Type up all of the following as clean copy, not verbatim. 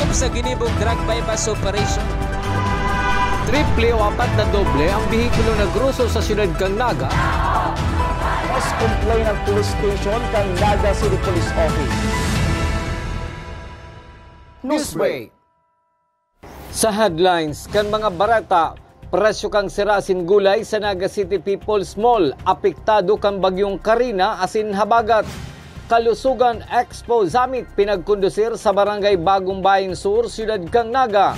hukom sa ginibong drug bypass operation. Triple o 4 na doble ang bihikulo na gruso sa siyudad kang Naga. Mas complain ng police station kang Naga City Police Office. Newsbreak. Sa headlines, kan mga barata, presyo kang sirasin gulay sa Naga City People's Mall, apektado kang bagyong Karina asin habagat. Kalusugan Expo Summit pinagkondusir sa Barangay Bagong Bayang Sur, Siyudad kang Naga.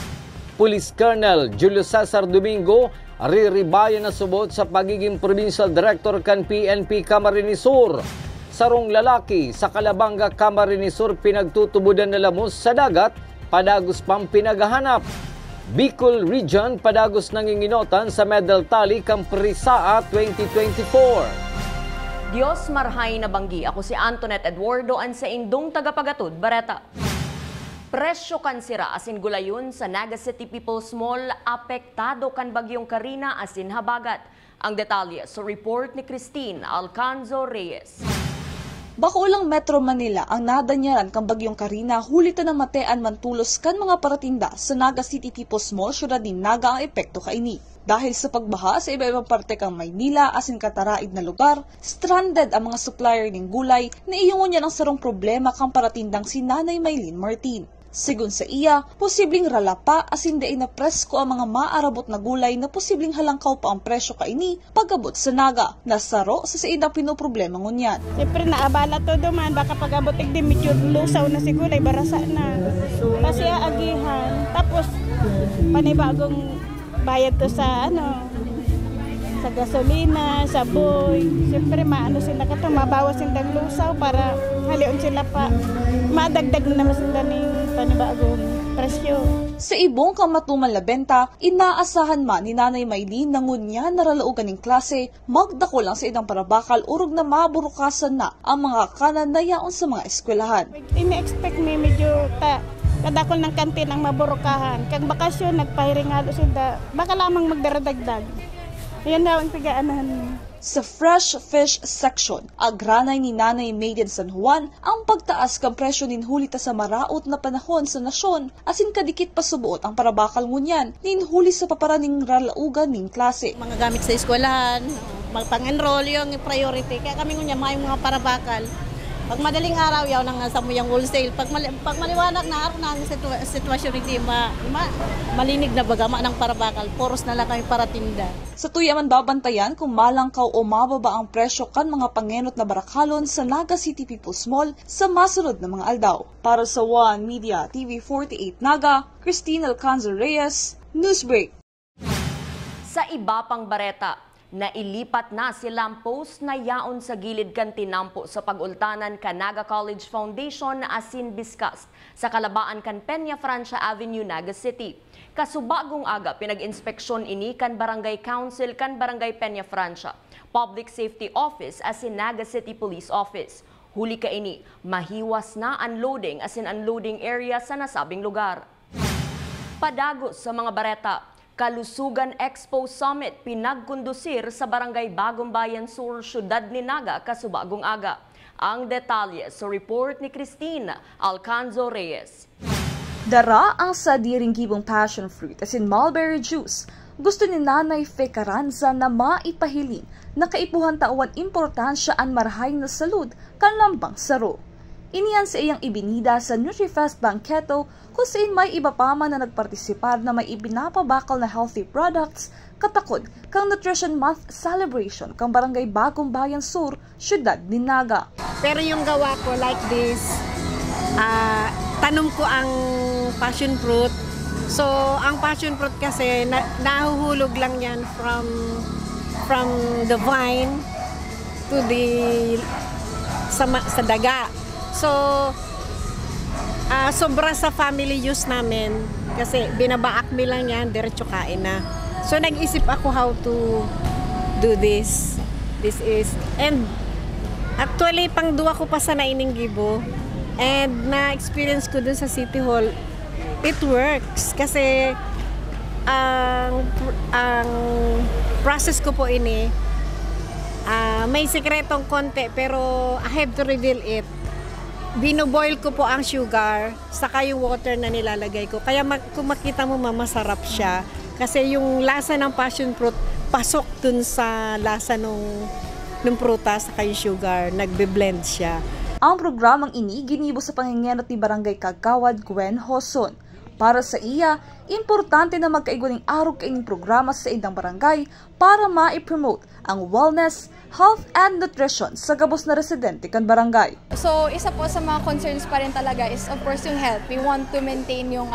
Police Colonel Julio Cesar Domingo riribayan na subot sa pagiging Provincial Director kan PNP Camarines Sur. Sarong lalaki sa Calabanga Camarines Sur pinagtutubudan na lamos sa dagat, padagos pang pinagahanap. Bicol Region padagos nanginginotan sa medal tally kang Prisaa 2024. Diyos marhay na banggi. Ako si Antoinette Eduardo ang sa indong tagapagatod, Bareta. Presyo kan sira asin gulayon sa Naga City People's Mall, apektado kan bagyong Karina asin habagat. Ang detalye sa report ni Christine Alcanzo Reyes. Bakulang Metro Manila ang nadanyaran kang bagyong Karina, hulitan ng matean mantulos kan mga paratinda sa Naga City People's Mall, syudad ni Naga ang epekto kaini. Dahil sa pagbaha sa iba-ibang parte kang Maynila asin kataraid na lugar, stranded ang mga supplier ng gulay na iyungon niya ng sarong problema kang paratindang si Nanay Maylene Martin. Sigun sa iya, posibleng ralapa asin daay na presko ang mga maarabot na gulay na posibleng halangkaw pa ang presyo kaini pag-abot sa Naga. Nasaro sa saidang pinoproblema ngunyan. Siyempre naabala to duman, baka pag-abot di medyo lusaw na si gulay, barasa na. Kasi agihan, tapos panibagong bayad to sa sa gasolina, sa boy. Siyempre maano sila kato, mabawas silang lusaw para halion sila pa. Madagdag na naman sila ni panibagong presyo. Sa ibong kamatuman labenta, inaasahan man ni Nanay Maylene na ngunya naralaugan ng klase, magdako lang sa idang parabakal urog na maburukasan na ang mga kanan na yaon sa mga eskwelahan. Ine-expect me medyo kadakol ng kantin ang maburukahan. Kag bakasyon, nagpahiring halo sila, baka lamang magdaradagdag. Yan daw ang tigaanahan. Sa fresh fish section, agranay ni Nanay Maiden San Juan ang pagtaas kang presyo ninhulita sa maraot na panahon sa nasyon, asin kadikit pasubuot ang parabakal ngunyan ninhuli sa paparaning ralaugan ning klase. Mga gamit sa eskwelahan, magpang-enroll yung priority. Kaya kami ngunya mga parabakal. Pag madaling araw, yaw nang sa muyang wholesale. Pag maliwanag na araw na ang sitwasyon, hindi malinig na bagama ng parabakal. Poros na lang kami para tinda. Sa tuyaman babantayan kung malangkaw o mababa ang presyo kan mga pangenot na barakalon sa Naga City People's Mall sa masunod na mga aldaw. Para sa One Media TV 48 Naga, Christine Alcanzo Reyes, Newsbreak. Sa iba pang Bareta, nailipat na si lamppost na yaon sa gilid kan tinampo sa pag-ultanan kan Naga College Foundation asin Biscast sa kalabaan kan Peña Francia Avenue, Naga City. Kasubagong aga pinag-inspeksyon ini kan Barangay Council kan Barangay Peña Francia, Public Safety Office asin Naga City Police Office. Huli ka ini, mahiwas na unloading asin unloading area sa nasabing lugar. Padagos sa mga Bareta, Kalusugan Expo Summit pinagkondusir sa Barangay Bagong Bayang Sur, Siyudad ni Naga, kasubagong aga. Ang detalye sa report ni Christine Alcanzo Reyes. Dara ang sadiring gibong passion fruit asin mulberry juice. Gusto ni Nanay Fe Caranza na maipahiling na kaipuhan tawan importansya ang marhay na salud kan lambang saro. Iniyan sa iyang ibinida sa NutriFest Banqueto kung saan may iba pa man na nagpartisipar na may ibinapabakal na healthy products katakod kang Nutrition Month celebration kang Barangay Bagong Bayang Sur, Siyudad ni Naga. Pero yung gawa ko like this, tanom ko ang passion fruit. So, ang passion fruit kasi nahuhulog lang yan from the vine to the sa daga. So, sobra sa family use namin kasi binabaakmi lang yan, diretso kain na. So, nag-isip ako how to do this. This is, and actually, pang-duwa ko pa sa Naining Gibo. And na-experience ko dun sa City Hall, it works. Kasi, ang process ko po ini, may sikretong konti, pero I have to reveal it. binoboil ko po ang sugar, saka yung water na nilalagay ko. Kaya kung makita mo masarap siya. Kasi yung lasa ng passion fruit, pasok dun sa lasa nung prutas, saka yung sugar, nagbe-blend siya. Ang programang ini ginibo sa pangingenot ni Barangay Kagawad Gwen Hoson. Para sa iya, importante na magkaigwaning araw kaining programa sa idang barangay para ma-promote ang wellness, health and nutrition sa gabos na residente kan barangay. So isa po sa mga concerns pa rin talaga is of course yung health. We want to maintain yung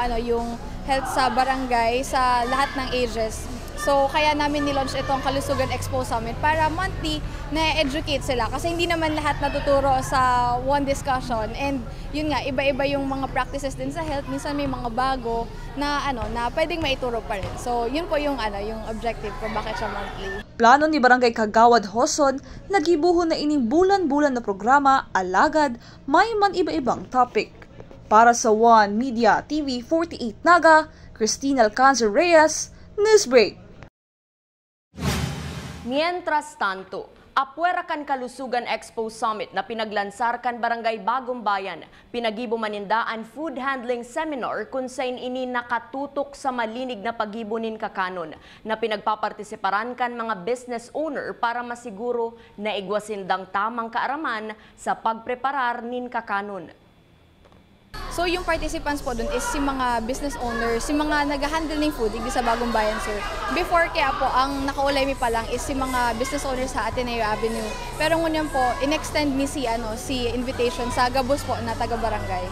health sa barangay sa lahat ng ages. So kaya namin nilaunch itong Kalusugan Expo Summit para monthly na-educate sila kasi hindi naman lahat natuturo sa one discussion, and yun nga, iba-iba yung mga practices din sa health. Minsan may mga bago na na pwedeng maituro pa rin. So yun po yung yung objective kung bakit siya monthly. Plano ni Barangay Kagawad Hoson, nagibuhon na ining bulan-bulan na programa, alagad may man iba-ibang topic. Para sa One Media TV 48 Naga, Cristina Alcanzar Reyes, Newsbreak. Mientras tanto, apwera kan Kalusugan Expo Summit na pinaglansar kan Barangay Bagong Bayan, pinagibo manindaan food handling seminar kung saan ini nakatutok sa malinig na pagibunin kakanon na pinagpapartisiparan kan mga business owner para masiguro na igwasindang tamang kaaraman sa pagpreparar nin kakanon. So yung participants po dun is si mga business owners, si mga nag-handle ng food sa Bagong Bayan, sir. Before kaya po, ang nakaulay mi pa lang is si mga business owners sa Ateneo Avenue. Pero ngunyan po, in-extend ni si invitation sa gabos po na taga-barangay.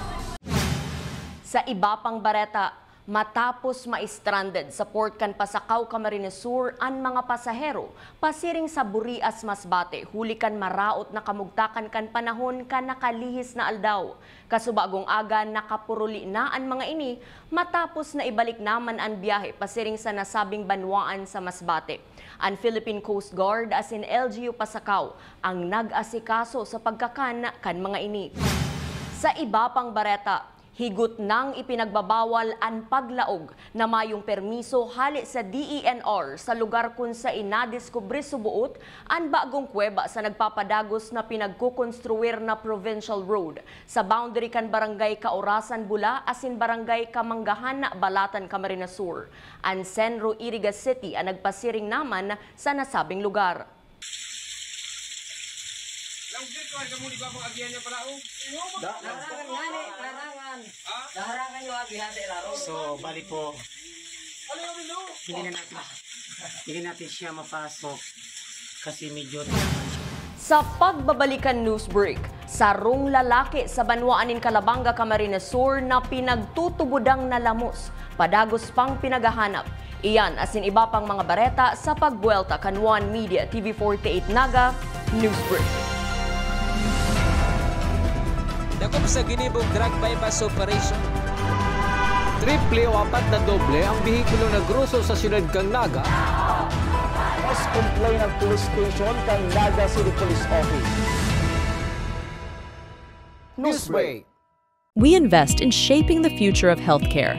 Sa iba pang bareta, matapos ma-stranded sa Port kan Pasakaw, Camarines Sur ang mga pasahero, pasiring sa Burias, Masbate, huli kan maraot na kamugtakan kan panahon kan nakalihis na aldaw. Kasubagong aga nakapuruli na ang mga ini matapos na ibalik naman ang biyahe pasiring sa nasabing banwaan sa Masbate. Ang Philippine Coast Guard as in LGU Pasakaw ang nag-asikaso sa pagkakan kan mga ini. Sa iba pang bareta, higot nang ipinagbabawal ang paglaog na mayong permiso hali sa DENR sa lugar kung sa inadiskubre subuot ang bagong kuweba sa nagpapadagos na pinagkukonstruir na provincial road sa boundary kan Barangay Kaurasan Bula asin Barangay Kamanggahan Balatan, Camarines Sur. Ang Senro Iriga City ang nagpasiring naman sa nasabing lugar. So, bali po, hindi natin siya mapasok kasi medyo Sa pagbabalikan news break, sarong lalaki sa banwaanin Calabanga, Camarines Sur na pinagtutubudang nalamos, padagos pang pinagahanap. Iyan asin iba pang mga bareta sa pagbuelta kan One Media TV 48 Naga News Break. Dakop sa ginibong drug bypass operation. Triple o apat na doble ang bihikulo na gruso sa siyudad kang Naga. Mas complain ng police station kang Naga City Police Office. Newsbreak. We invest in shaping the future of healthcare.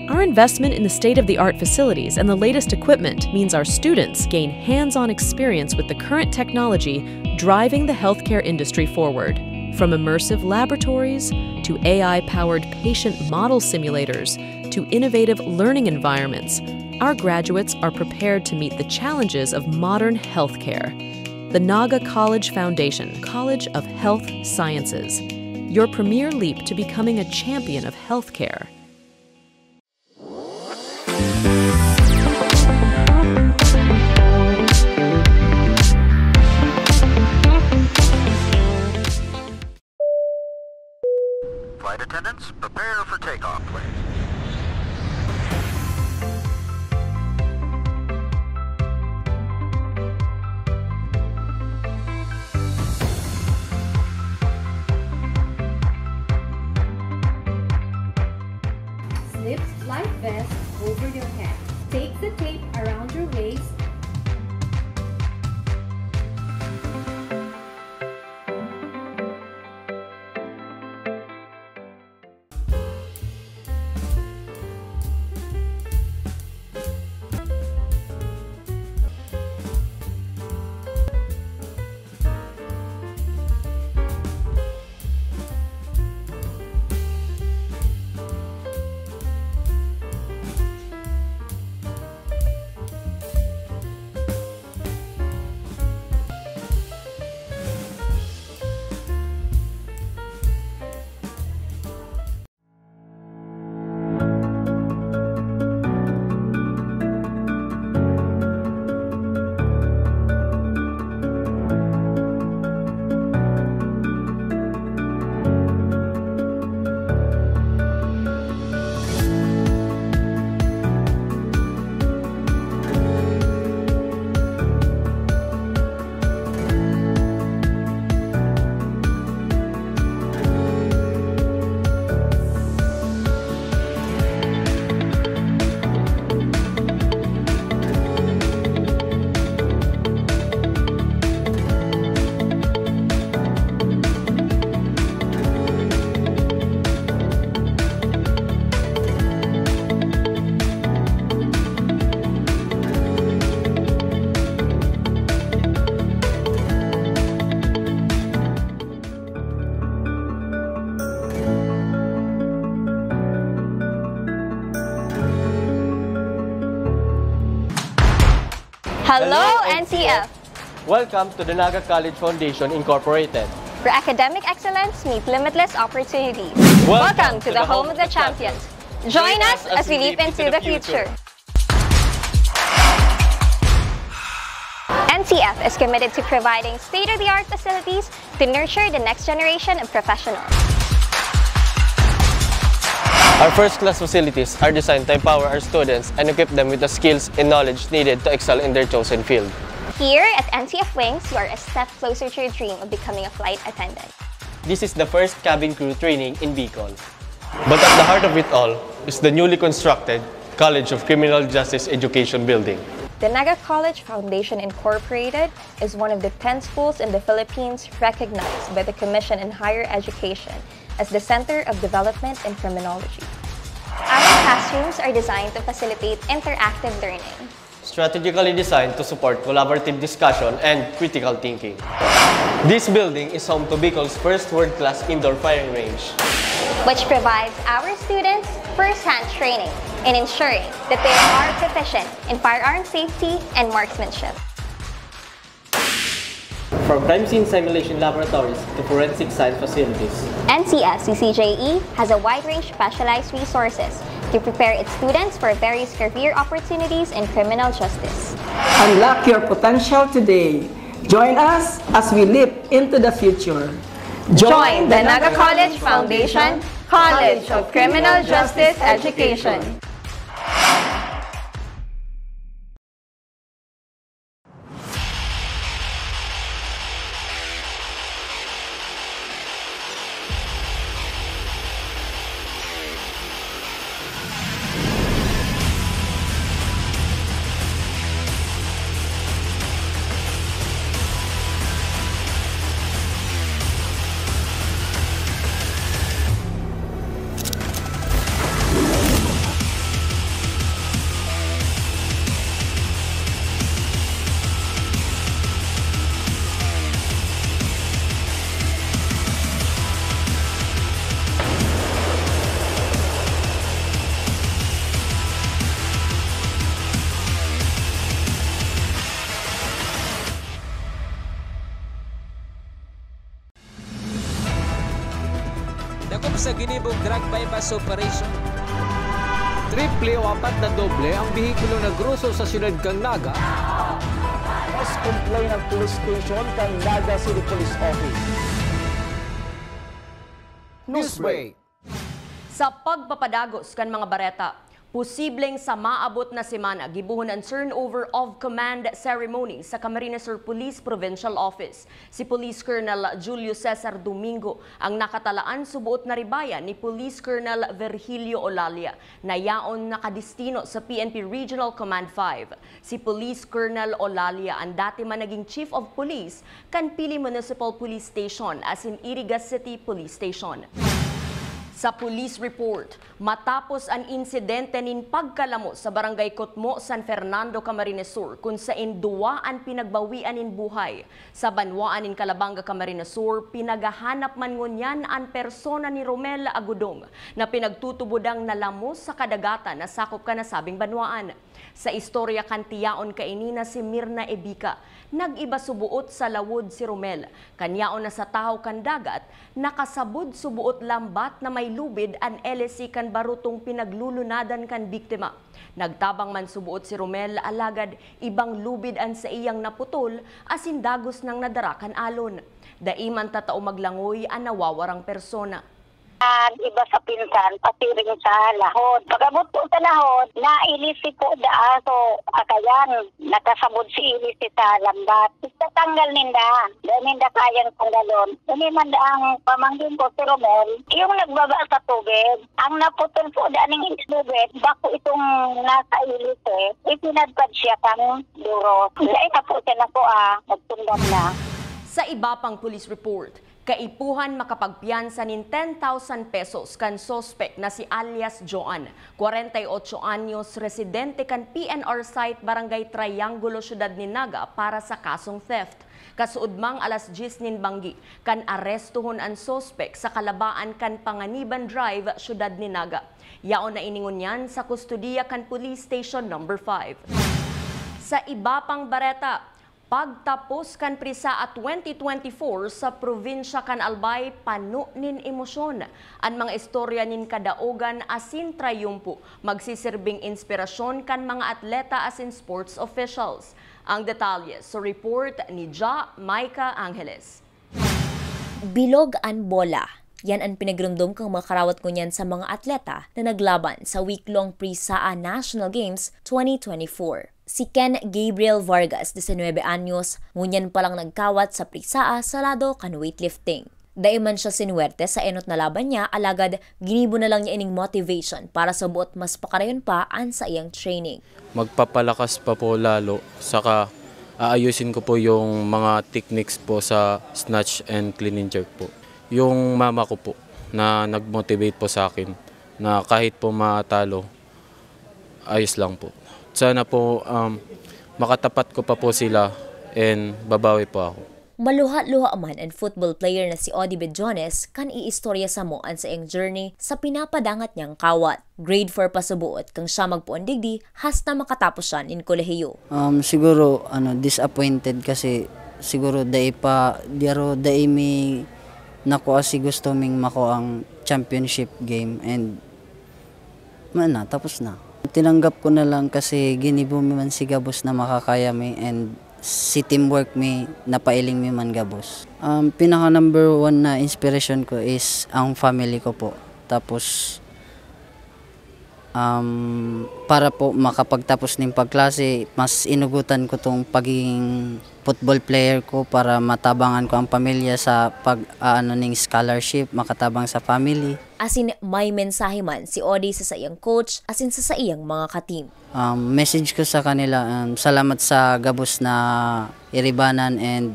Our investment in the state-of-the-art facilities and the latest equipment means our students gain hands-on experience with the current technology driving the healthcare industry forward. From immersive laboratories to AI-powered patient model simulators to innovative learning environments, our graduates are prepared to meet the challenges of modern healthcare. The Naga College Foundation, College of Health Sciences, your premier leap to becoming a champion of healthcare. Flight attendants, prepare for takeoff, please. Slip flight vest over your head. Take the tape around your waist. Hello, NCF! Welcome to the Naga College Foundation Incorporated. Where academic excellence meet limitless opportunities. Welcome to the home of the champions. Join us as we leap into the future. NCF is committed to providing state-of-the-art facilities to nurture the next generation of professionals. Our first-class facilities are designed to empower our students and equip them with the skills and knowledge needed to excel in their chosen field. Here at NCF Wings, you are a step closer to your dream of becoming a flight attendant. This is the first cabin crew training in Bicol. But at the heart of it all is the newly constructed College of Criminal Justice Education building. The Naga College Foundation Incorporated is one of the 10 schools in the Philippines recognized by the Commission in Higher Education as the Center of Development in Criminology. Our classrooms are designed to facilitate interactive learning, Strategically designed to support collaborative discussion and critical thinking. This building is home to Bicol's first world-class indoor firing range, which provides our students first-hand training in ensuring that they are proficient in firearm safety and marksmanship. from crime scene simulation laboratories to forensic science facilities. NCF CCJE has a wide range of specialized resources to prepare its students for various career opportunities in criminal justice. Unlock your potential today. Join us as we leap into the future. Join the Naga College Foundation, College of Criminal Justice Education. Dako sa ginibong drug bypass operation. Triple o apat na doble ang bihikulo na gruso sa siyudad kang Naga. Mas complain ng police station kang Naga City Police Office. Newsbreak. Sa pagpapadagos kan mga bareta, posibleng sa maabot na semana gibuhon ang turnover of command ceremony sa Camarines Sur Police Provincial Office. Si Police Colonel Julio Cesar Domingo ang nakatalaan subuot na ribayan ni Police Colonel Virgilio Olalia na yaon nakadistino sa PNP Regional Command 5. Si Police Colonel Olalia ang dati man naging Chief of Police kan Pili Municipal Police Station as in Irigas City Police Station. Sa police report, matapos ang insidente nin pagkalamo sa Barangay Kotmo, San Fernando, Camarines Sur, kung saan duwaan pinagbawian in buhay. Sa banwaan in Calabanga, Camarines Sur, pinagahanap man ngunyan ang persona ni Romel Agudong na pinagtutubodang nalamos sa kadagatan na sakop ka nasabing banwaan. Sa istorya kantiyaon kainina si Mirna Ebika, nag-iba subuot sa lawod si Romel. Kanyaon na sa tahaw kan dagat, nakasabod subuot lambat na may lubid ang LSC kan barutong pinaglulunadan kan biktima. Nagtabang man subuot si Romel alagad ibang lubid ang sa iyang naputol asin dagos ng nadarakan alon. Daiman tatao maglangoy ang nawawarang persona. Iba sa pinsan, patiring sa lahod. Pagabot po sa lahod, nailisi po da. So, akayan, nakasabod si ilisi sa lambat. Itatanggal ninda. Dahil ninda kayang tanggalon. Umiman da ang pamanggin ko si Romel, yung nagbaba sa tubig. Ang naputol po da ng tubig, bako itong nasa ilisi, ipinadpad siya kang duro. Dahil na po siya na po nagtundam na. Sa iba pang police report, kaipuhan makapagpiyansa nin 10,000 pesos kan sospek na si alias Joan, 48 anyos, residente kan PNR site Barangay Triangulo, Syudad ni Naga para sa kasong theft. Kasuudmang alas 10 nin banggi, kan arestuhon ang sospek sa kalabaan kan Panganiban Drive, Syudad ni Naga. Yaon na iningon yan sa kustudiya kan Police Station No. 5. Sa iba pang bareta, pagtapos kan prisa at 2024 sa probinsya kan Albay, pano nin emosyon. Ang mga istorya nin kadaogan asin trayumpo, magsisirbing inspirasyon kan mga atleta asin sports officials. Ang detalye sa report ni Ja Maika Angeles. Bilog an bola. Yan ang pinagrumdum kang makarawat ko niyan sa mga atleta na naglaban sa week-long Prisaa National Games 2024. Si Ken Gabriel Vargas, 19 anyos, ngunyan palang nagkawat sa Prisaa sa lado kan weightlifting. Daiman siya sinuwerte sa enot na laban niya, alagad ginibo na lang niya ining motivation para sa buot mas pakarayon pa an sa iyang training. Magpapalakas pa po lalo, saka aayusin ko po yung mga techniques po sa snatch and clean and jerk po. Yung mama ko po na nag-motivate po sa akin na kahit po matalo, ayos lang po. Sana po makatapat ko pa po sila and babawi po ako. Maluha-luha man ang football player na si Odi Bedjones kan iistorya sa mo an sa iyang journey sa pinapadangat niyang kawat. Grade 4 pa sa buot kang siya magpuon digdi hasta makatapos siya in kolehiyo. Siguro disappointed kasi siguro dai mi nakuha si gusto ming mako ang championship game and tapos na. Tinanggap ko na lang kasi ginibo mi man si Gabos na makakaya mi and si teamwork mi napailing mi man Gabos. Pinaka number 1 na inspiration ko is ang family ko po. Tapos para po makapagtapos ng pagklase, mas inugutan ko tong pagiging football player ko para matabangan ko ang pamilya sa ning scholarship, makatabang sa family. Asin may mensahe man si Odi sa iyang coach, asin sa iyang mga ka-team. Message ko sa kanila, salamat sa Gabos na iribanan and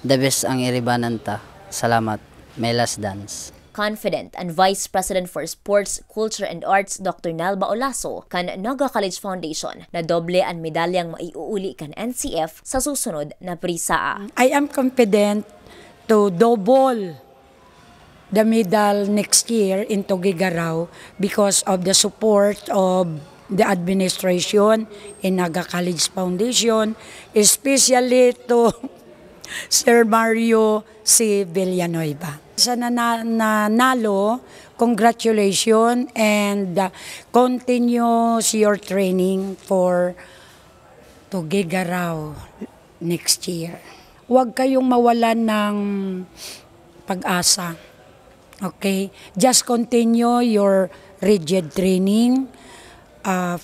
the best ang iribanan ta. Salamat. May last dance. Confident and Vice President for Sports, Culture and Arts Dr. Nelba Olaso kan Naga College Foundation na doble ang medalyang maiuuli kan NCF sa susunod na Prisaa. I am confident to double the medal next year in Tuguegarao because of the support of the administration in Naga College Foundation, especially to Sir Mario C. Villanueva. Sa nanalo, congratulations and continue your training for Tuguegarao next year. Huwag kayong mawalan ng pag-asa. Okay? Just continue your rigid training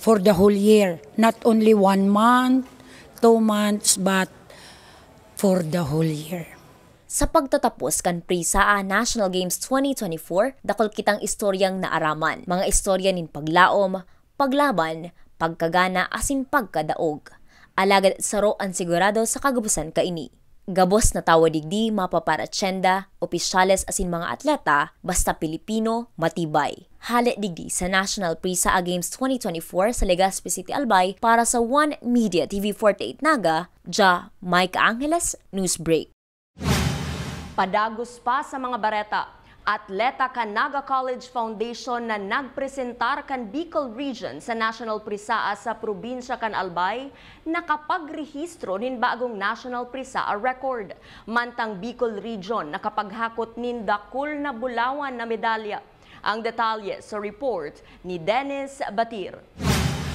for the whole year. Not only 1 month, 2 months, but for the whole year. Sa pagtatapos kan Prisaa National Games 2024, dakol kitang istoryang naaraman. Mga istorya nin paglaom, paglaban, pagkagana asin pagkadaog. Alagad saro ang sigurado sa kagabusan kaini. Gabos na tawa digdi mapaparatsenda, opisyales asin mga atleta, basta Pilipino, matibay. Halit digdi sa National Prisaa Games 2024 sa Legazpi City, Albay para sa One Media TV 48 Naga, Ja Maika Angeles, Newsbreak. Padagos pa sa mga bareta, atleta kan Naga College Foundation na nagpresentar kan Bicol Region sa National Prisaa sa probinsya kan Albay, nakapagrehistro nin bagong National Prisaa record. Mantang Bicol Region nakapaghakot nin dakul na bulawan na medalya. Ang detalye sa report ni Dennis Batir.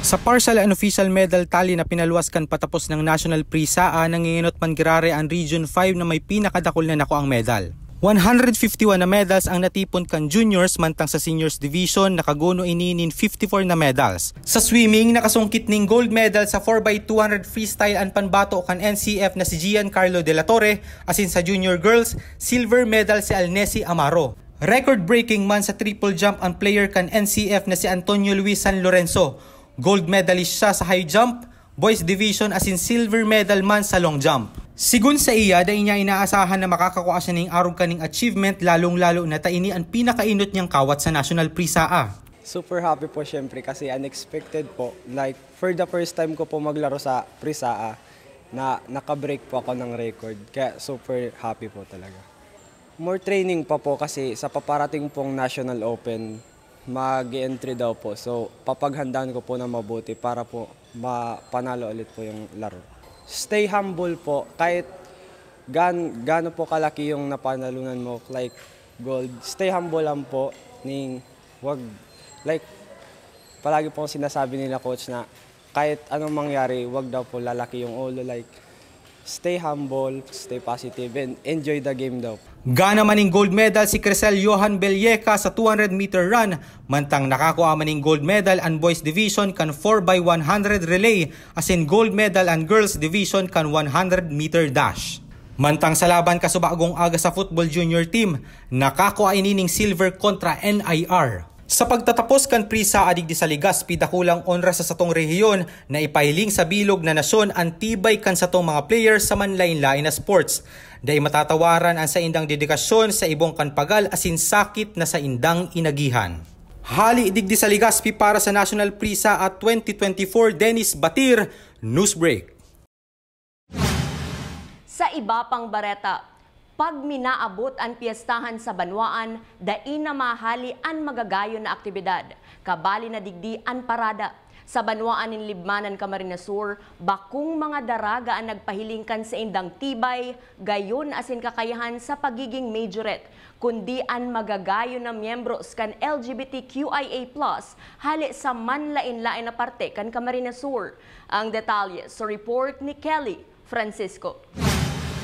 Sa partial and official medal tally na pinaluwaskan patapos ng National Prisaa, nanginginot man girare ang Region 5 na may pinakadakol na nakuang medal. 151 na medals ang natipon kan juniors, mantang sa seniors division nakaguno ininin 54 na medals. Sa swimming, nakasungkit ning gold medal sa 4x200 freestyle ang panbato kan NCF na si Giancarlo De La Torre, asin sa junior girls, silver medal si Alnessi Amaro. Record-breaking man sa triple jump ang player kan NCF na si Antonio Luis San Lorenzo. Gold medalist siya sa high jump, boys division asin silver medal man sa long jump. Sigun sa iya, dahil niya inaasahan na makakakuha siya ng arog kaning achievement, lalong-lalo na taini ang pinakainot niyang kawat sa National Prisaa. Super happy po syempre kasi unexpected po. Like for the first time ko po maglaro sa Prisaa na nakabreak po ako ng record. Kaya super happy po talaga. More training pa po kasi sa paparating pong National Open, mag-entry daw po. So, papaghandaan ko po na mabuti para po mapanalo ulit po yung laro. Stay humble po. Kahit gaano po kalaki yung napanalunan mo, like gold, stay humble lang po. Palagi po sinasabi nila coach na kahit anong mangyari, wag daw po lalaki yung ulo. Like, stay humble, stay positive, and enjoy the game daw. Gana maning gold medal si Crisel Johan Belleca sa 200-meter run, mantang nakakuha maning gold medal ang boys division kan 4x100 relay, as in gold medal ang girls division kan 100-meter dash. Mantang sa laban kasubagong aga sa football junior team, nakakuha inining silver kontra NIR. Sa pagtatapos kan prisa adig di sa Legazpi, dakulang onra sa satong rehiyon na ipahiling sa bilog na nasyon ang tibay kan satong mga players sa manlain-lain na sports. Dahil matatawaran ang sa indang dedikasyon sa ibong kanpagal asin sakit na sa indang inagihan. Hali digdi sa Legazpi para sa National Prisa at 2024, Dennis Batir, Newsbreak. Sa iba pang bareta, pag minaabot ang piyestahan sa Banwaan, dain na mahali ang magagayon na aktibidad. Kabali na digdi ang parada. Sa Banwaan in Libmanan, Camarines Sur, bakong mga daraga ang nagpahilingkan sa indang tibay, gayon asin kakayahan sa pagiging majorette, kundi ang magagayon na miyembro kan LGBTQIA+, hali sa manlain-lain na parte kan Camarines Sur. Ang detalye sa report ni Kelly Francisco.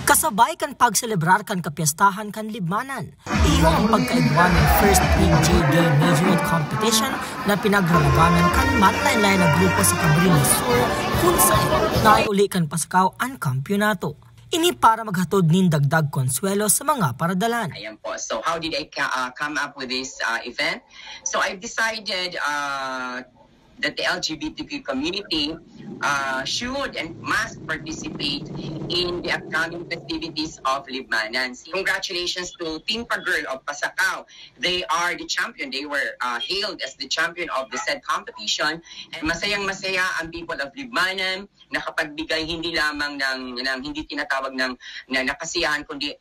Kasabay kan pagselebrar kan kapiyastahan kan Libmanan, iyo ang pagkaigwan ng first PJ Gay Majorette Competition na pinagralabanan kan manlain-lain na grupo sa Camarines Sur, kung saan naiuli kan pasakaw ang kampyonato. Ini para maghatod nin dagdag konsuelo sa mga paradalan. Ayan po. So how did I come up with this event? So I've decided that the LGBTQ community should and must participate in the upcoming festivities of Libmanan. Congratulations to Team Pagirl of Pasakaw. They are the champion. They were hailed as the champion of the said competition. And masayang-masaya ang people of Libmanan, nakapagbigay hindi lamang ng hindi tinatawag ng nakasiyahan, kundi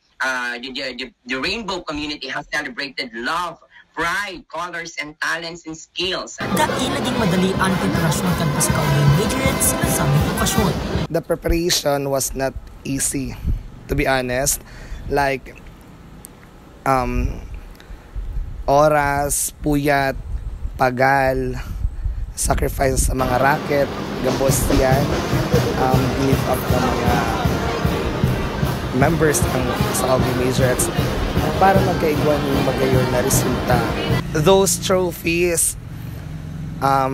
the rainbow community has celebrated love, pride, colors, and talents and skills. Dahil naging madali ang preparasyon kan Pasakaw Gay Majorette sa nasabing okasyon. The preparation was not easy, to be honest. Like, oras, puyat, pagal, sacrifice sa mga racket, gabos yan, live up ng mga members ng Pasakaw Gay Majorettes para magkaigwan yung magayon na resulta. Those trophies,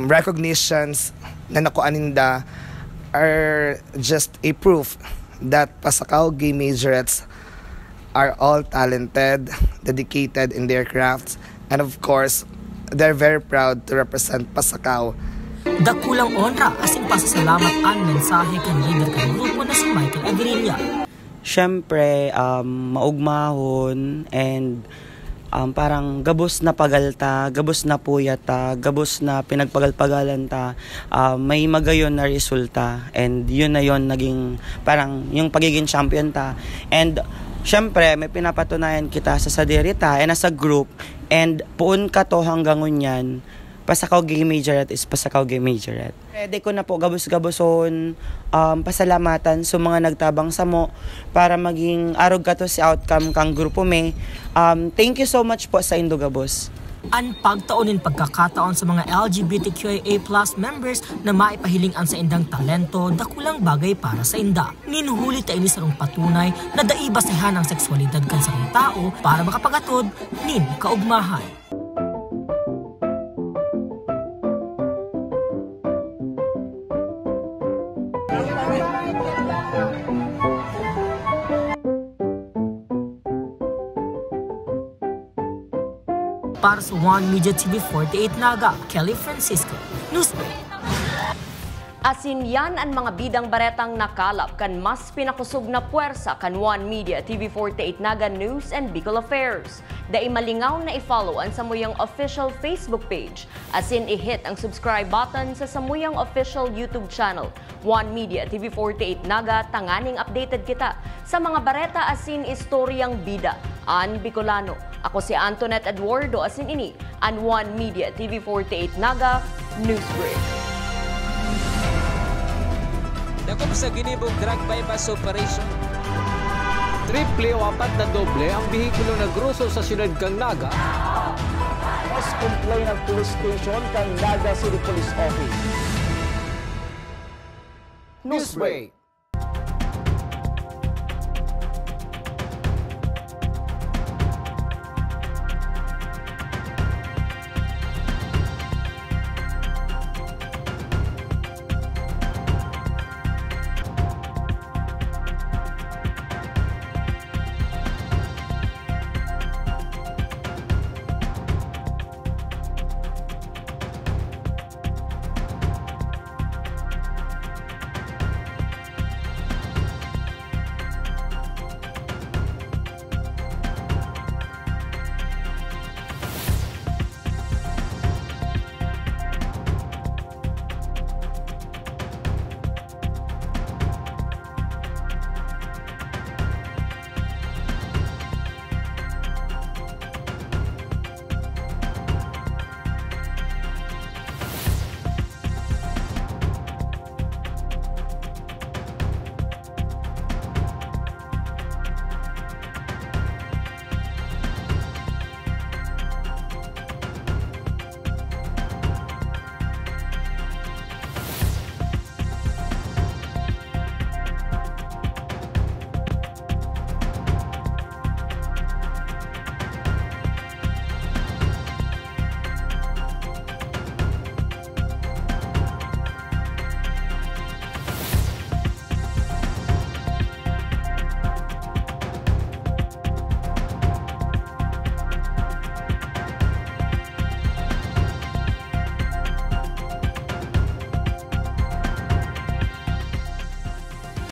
recognitions na nakuaninda are just a proof that Pasakaw Gay Majorettes are all talented, dedicated in their crafts, and of course, they're very proud to represent Pasakaw. Dakulang honra asing pasasalamat ang mensahe kan leader kan grupo na si Michael Agrilla. Siyempre, maugmahon and parang gabos na pagalta, gabos na puyata, gabos na pinagpagalpagalan ta, may magayon na resulta, and yun na yun naging parang yung pagiging champion ta. And siyempre, may pinapatunayan kita sa sadirita and as a group, and puun ka to hanggang ngunyan, Pasakaw Gay Majorette is Pasakaw Gay Majorette. Pwede ko na po gabos-gaboson, pasalamatan sa mga nagtabang sa mo para maging arog ka to si outcome kang grupo me. Thank you so much po sa Indogabos. Ang pagtaonin pagkakataon sa mga LGBTQIA+ members na maipahiling ang sa indang talento, dakulang bagay para sa inda. Ninuhuli tayo ni sarong patunay na daibasehan ang seksualidad kan sarong tao para makapagatod nin kaugmahan. Para sa One Media TV 48 Naga, Kelly Francisco, Newsbreak. Asin yan ang mga bidang baretang nakalap kan mas pinakusog na puwersa kan One Media TV48 Naga News and Bicol Affairs. Dai malingaw na i-follow ang Samuyang official Facebook page. Asin i-hit ang subscribe button sa Samuyang official YouTube channel. One Media TV48 Naga, tanganing updated kita sa mga bareta asin istoryang bida. An Bicolano. Ako si Antoinette Eduardo asin ini ang One Media TV48 Naga News Break. Dako sa ginibong drug bypass operation. Triple o 4 na doble ang bihikulo na gruso sa siyudad kang Naga. Mas complain ng police station kang Naga City Police Office. Newsbreak.